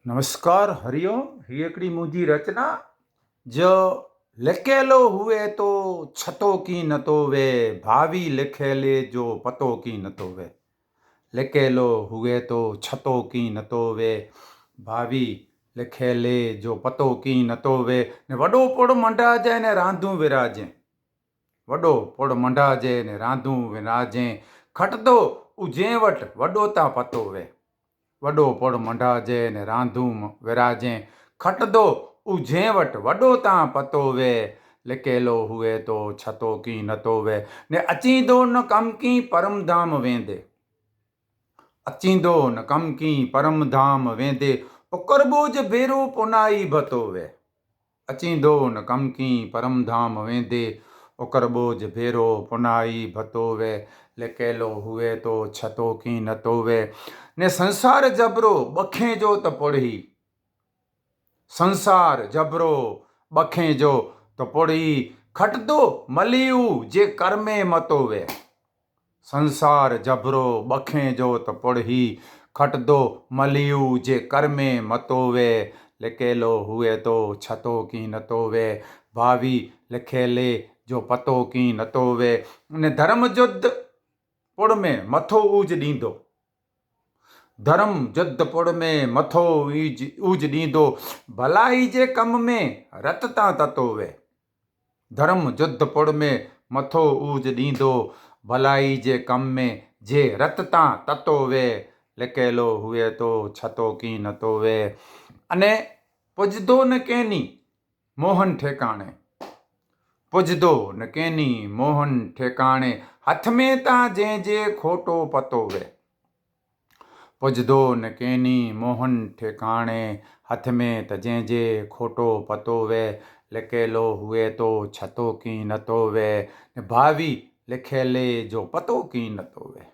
नमस्कार हरिओम। ही हिकिड़ी मुंहिंजी रचना जो लिखियलु हुए तो छतो की न तो वे भावी लिखियले जो पतो की न तो वे लिखियलु हुए तो छतो की न तो वे भावी लिखियले जो पतो की न तो वे ने वॾो पुड़ मंडाजे ने रांधूं विराजे वॾो पुड़ मंडाजे ने रांधूं विराजे खटंदो उजे वटि वॾो ता पतो वे वॾो पुड़ मंडाजे ने रांधूं विराजे खटंदो उजे वटि वॾो तां पतो वे लिकियलो हुए तो छतो की न तो वे ने अचींदो न कम की परम धाम वेंदे अचींदो न कम की परम धाम वेंदे उकर बोझ भेरो पुनाई भतो वे अचींदो न कम की परम धाम वेंदे उकर बोझ भेरो पुनाई भतो वे लिकियलो हुए तो छतो की न तो वे ने संसार जबरो बखें जो त पुढ़ी संसार जबरो बखें जो त पुढ़ी खटदो मलियू जे कर में मतो वे संसार जबरो बखें जो त पुढ़ी खटदो मलियू जे कर में मतो वे लिकियलो हुए तो छतो की न तो वे भावी लिखियले जो पतो की न तो वे ने धर्म युद्ध पुड़ में मथो ऊज ॾींदो धर्म युद्ध पुड़ में मथो ऊज ॾींदो भलाई जे कम में रत तां ततो वे धर्म युद्ध पुड़ में मथो ऊज ॾींदो भलाई जे कम में जे रत तां ततो वे लिकियलो हुए तो छतो की न तो वे अने पुजदो न केनी मोहन ठेकाणे पुजदो न केनी मोहन ठेकाणे हथ में तां जंहिंजे खोटो पतो वे पुजदो न केनी मोहन ठेकाणे हथ में त जंहिंजे खोटो पतो वे लिकियलो हुए तो छतो की न तो वे भावी लिखियले जो पतो की न तो वे।